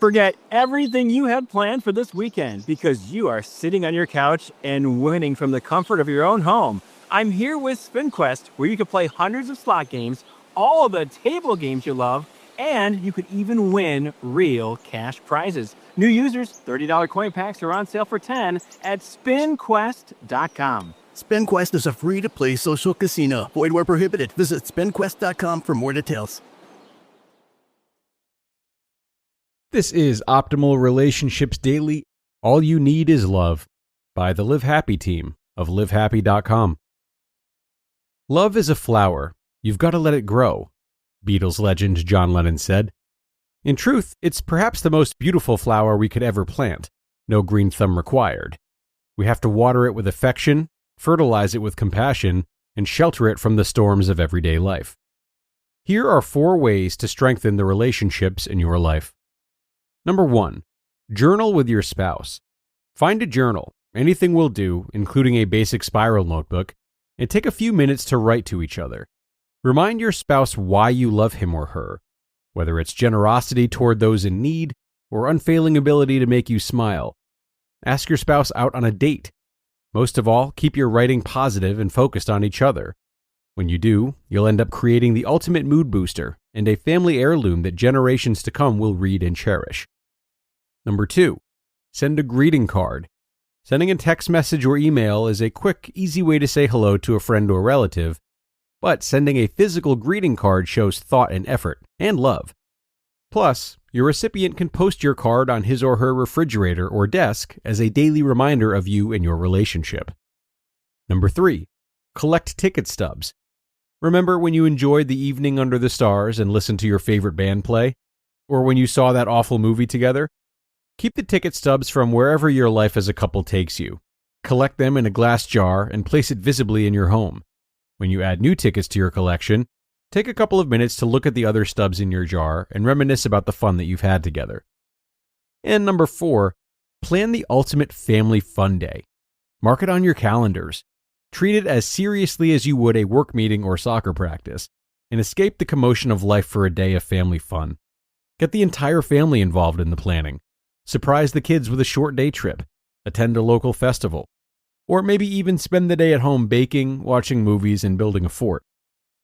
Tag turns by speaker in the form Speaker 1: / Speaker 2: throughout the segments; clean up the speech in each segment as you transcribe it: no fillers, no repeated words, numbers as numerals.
Speaker 1: Forget everything you had planned for this weekend because you are sitting on your couch and winning from the comfort of your own home. I'm here with SpinQuest, where you can play hundreds of slot games, all the table games you love, and you could even win real cash prizes. New users, $30 coin packs are on sale for $10 at spinquest.com.
Speaker 2: SpinQuest is a free-to-play social casino. Void where prohibited. Visit spinquest.com for more details.
Speaker 3: This is Optimal Relationships Daily. All you need is love by the Live Happy team of livehappy.com. Love is a flower. You've got to let it grow, Beatles legend John Lennon said. In truth, it's perhaps the most beautiful flower we could ever plant. No green thumb required. We have to water it with affection, fertilize it with compassion, and shelter it from the storms of everyday life. Here are 4 ways to strengthen the relationships in your life. Number 1, journal with your spouse. Find a journal, anything will do, including a basic spiral notebook, and take a few minutes to write to each other. Remind your spouse why you love him or her, whether it's generosity toward those in need or unfailing ability to make you smile. Ask your spouse out on a date. Most of all, keep your writing positive and focused on each other. When you do, you'll end up creating the ultimate mood booster and a family heirloom that generations to come will read and cherish. Number 2, send a greeting card. Sending a text message or email is a quick, easy way to say hello to a friend or relative, but sending a physical greeting card shows thought and effort, and love. Plus, your recipient can post your card on his or her refrigerator or desk as a daily reminder of you and your relationship. Number 3, collect ticket stubs. Remember when you enjoyed the evening under the stars and listened to your favorite band play? Or when you saw that awful movie together? Keep the ticket stubs from wherever your life as a couple takes you. Collect them in a glass jar and place it visibly in your home. When you add new tickets to your collection, take a couple of minutes to look at the other stubs in your jar and reminisce about the fun that you've had together. And number 4, plan the ultimate family fun day. Mark it on your calendars. Treat it as seriously as you would a work meeting or soccer practice, and escape the commotion of life for a day of family fun. Get the entire family involved in the planning. Surprise the kids with a short day trip, attend a local festival, or maybe even spend the day at home baking, watching movies, and building a fort.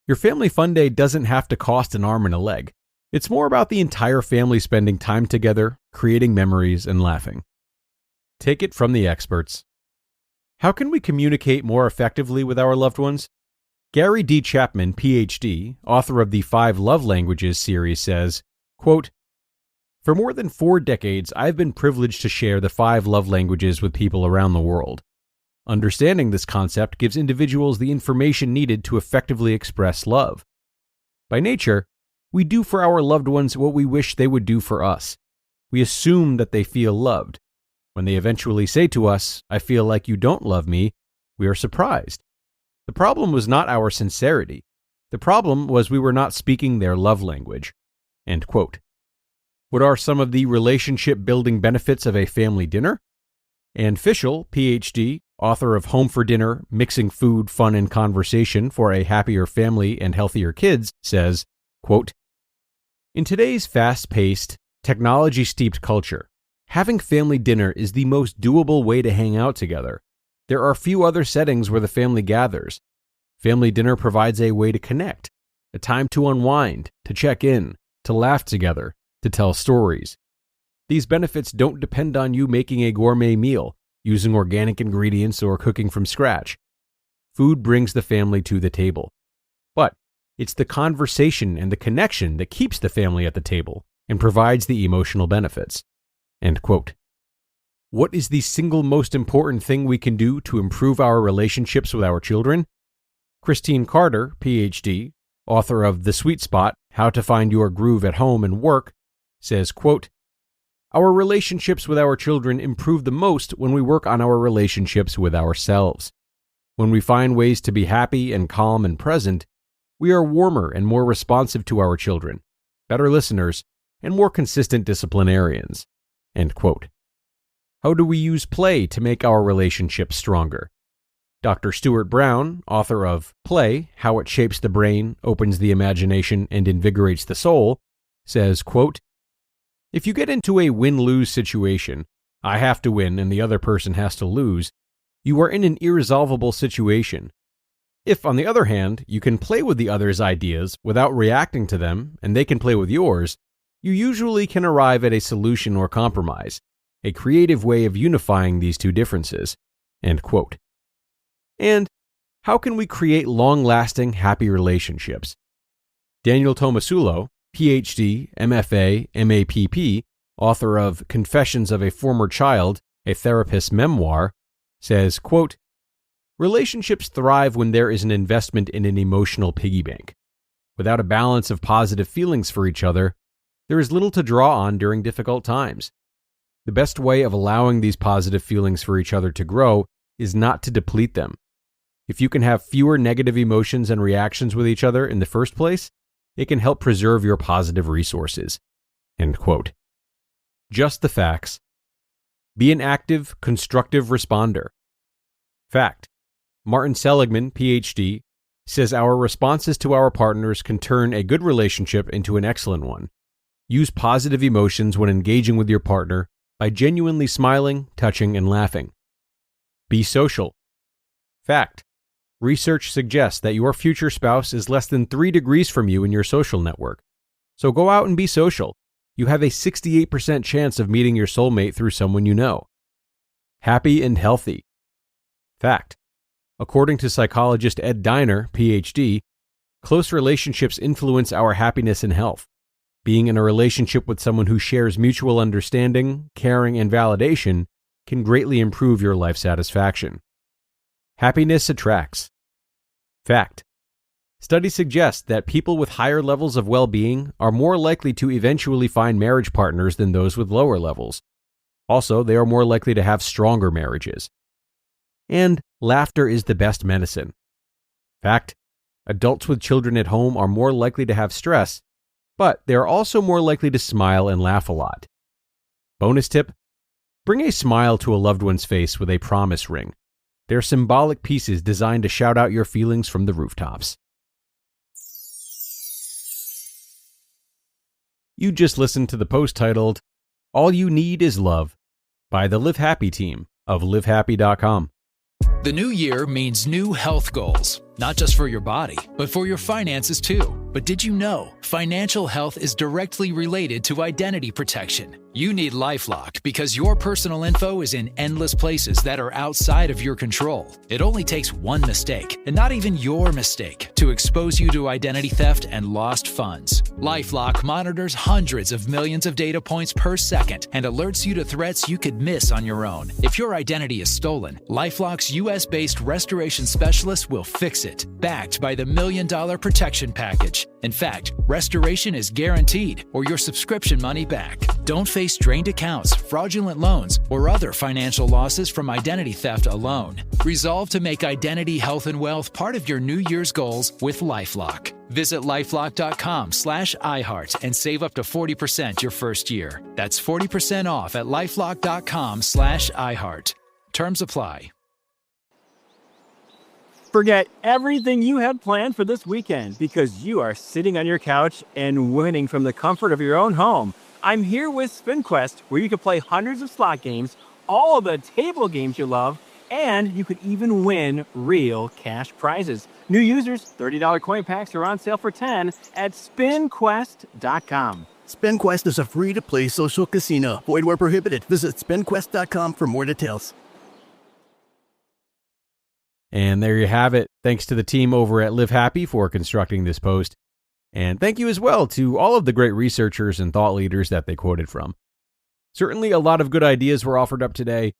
Speaker 3: Your family fun day doesn't have to cost an arm and a leg. It's more about the entire family spending time together, creating memories, and laughing. Take it from the experts. How can we communicate more effectively with our loved ones? Gary D. Chapman, Ph.D., author of the 5 Love Languages series, says, quote, "For more than 4 decades, I've been privileged to share the 5 love languages with people around the world. Understanding this concept gives individuals the information needed to effectively express love. By nature, we do for our loved ones what we wish they would do for us. We assume that they feel loved. When they eventually say to us, 'I feel like you don't love me,' we are surprised. The problem was not our sincerity. The problem was we were not speaking their love language." End quote. What are some of the relationship-building benefits of a family dinner? Ann Fischel, Ph.D., author of Home for Dinner, Mixing Food, Fun, and Conversation for a Happier Family and Healthier Kids, says, quote, "In today's fast-paced, technology-steeped culture, having family dinner is the most doable way to hang out together. There are few other settings where the family gathers. Family dinner provides a way to connect, a time to unwind, to check in, to laugh together, to tell stories. These benefits don't depend on you making a gourmet meal, using organic ingredients, or cooking from scratch. Food brings the family to the table. But it's the conversation and the connection that keeps the family at the table and provides the emotional benefits." End quote. What is the single most important thing we can do to improve our relationships with our children? Christine Carter, Ph.D., author of The Sweet Spot, How to Find Your Groove at Home and Work, says, quote, "Our relationships with our children improve the most when we work on our relationships with ourselves. When we find ways to be happy and calm and present, we are warmer and more responsive to our children, better listeners, and more consistent disciplinarians." End quote. How do we use play to make our relationships stronger? Dr. Stuart Brown, author of Play, How It Shapes the Brain, Opens the Imagination, and Invigorates the Soul, says, quote, If you get into a win-lose situation, I have to win and the other person has to lose, you are in an irresolvable situation. If, on the other hand, you can play with the other's ideas without reacting to them and they can play with yours, you usually can arrive at a solution or compromise, a creative way of unifying these two differences." End quote. And how can we create long-lasting, happy relationships? Daniel Tomasulo, PhD, MFA, MAPP, author of Confessions of a Former Child, a Therapist's Memoir, says, quote, "Relationships thrive when there is an investment in an emotional piggy bank. Without a balance of positive feelings for each other, there is little to draw on during difficult times. The best way of allowing these positive feelings for each other to grow is not to deplete them. If you can have fewer negative emotions and reactions with each other in the first place, it can help preserve your positive resources." End quote. Just the facts. Be an active, constructive responder. Fact. Martin Seligman, PhD, says our responses to our partners can turn a good relationship into an excellent one. Use positive emotions when engaging with your partner by genuinely smiling, touching, and laughing. Be social. Fact. Research suggests that your future spouse is less than 3 degrees from you in your social network. So go out and be social. You have a 68% chance of meeting your soulmate through someone you know. Happy and healthy. Fact. According to psychologist Ed Diner, PhD, close relationships influence our happiness and health. Being in a relationship with someone who shares mutual understanding, caring, and validation can greatly improve your life satisfaction. Happiness attracts. Fact. Studies suggest that people with higher levels of well-being are more likely to eventually find marriage partners than those with lower levels. Also, they are more likely to have stronger marriages. And laughter is the best medicine. Fact. Adults with children at home are more likely to have stress, but they are also more likely to smile and laugh a lot. Bonus tip. Bring a smile to a loved one's face with a promise ring. They're symbolic pieces designed to shout out your feelings from the rooftops. You just listened to the post titled, "All You Need Is Love" by the Live Happy team of livehappy.com.
Speaker 4: The new year means new health goals, not just for your body, but for your finances too. But did you know financial health is directly related to identity protection? You need LifeLock because your personal info is in endless places that are outside of your control. It only takes one mistake, and not even your mistake, to expose you to identity theft and lost funds. LifeLock monitors hundreds of millions of data points per second and alerts you to threats you could miss on your own. If your identity is stolen, LifeLock's US-based restoration specialist will fix it, backed by the $1 Million Protection Package. In fact, restoration is guaranteed or your subscription money back. Don't face drained accounts, fraudulent loans, or other financial losses from identity theft alone. Resolve to make identity, health, and wealth part of your New Year's goals with LifeLock. Visit lifelock.com/iHeart and save up to 40% your first year. That's 40% off at lifelock.com/iHeart. Terms apply.
Speaker 1: Forget everything you had planned for this weekend because you are sitting on your couch and winning from the comfort of your own home. I'm here with SpinQuest, where you can play hundreds of slot games, all of the table games you love, and you could even win real cash prizes. New users, $30 coin packs are on sale for $10 at spinquest.com.
Speaker 2: SpinQuest is a free-to-play social casino. Void where prohibited. Visit spinquest.com for more details.
Speaker 3: And there you have it. Thanks to the team over at Live Happy for constructing this post. And thank you as well to all of the great researchers and thought leaders that they quoted from. Certainly a lot of good ideas were offered up today,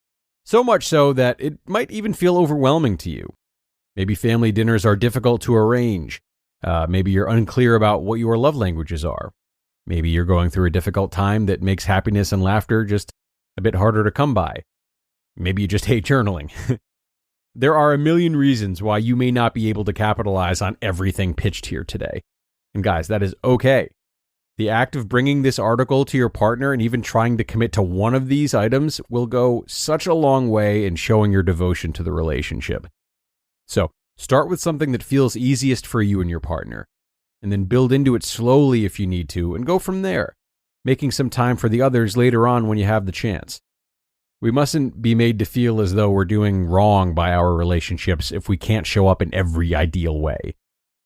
Speaker 3: so much so that it might even feel overwhelming to you. Maybe family dinners are difficult to arrange. Maybe you're unclear about what your love languages are. Maybe you're going through a difficult time that makes happiness and laughter just a bit harder to come by. Maybe you just hate journaling. There are a million reasons why you may not be able to capitalize on everything pitched here today. And guys, that is okay. The act of bringing this article to your partner and even trying to commit to one of these items will go such a long way in showing your devotion to the relationship. So, start with something that feels easiest for you and your partner, and then build into it slowly if you need to, and go from there. making some time for the others later on when you have the chance. We mustn't be made to feel as though we're doing wrong by our relationships if we can't show up in every ideal way.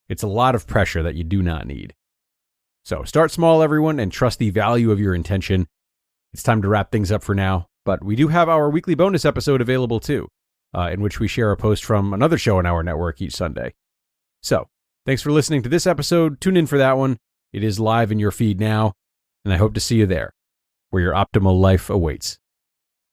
Speaker 3: It's a lot of pressure that you do not need. So start small, everyone, and trust the value of your intention. It's time to wrap things up for now, but we do have our weekly bonus episode available too, in which we share a post from another show on our network each Sunday. So, thanks for listening to this episode. Tune in for that one. It is live in your feed now, and I hope to see you there, where your optimal life awaits.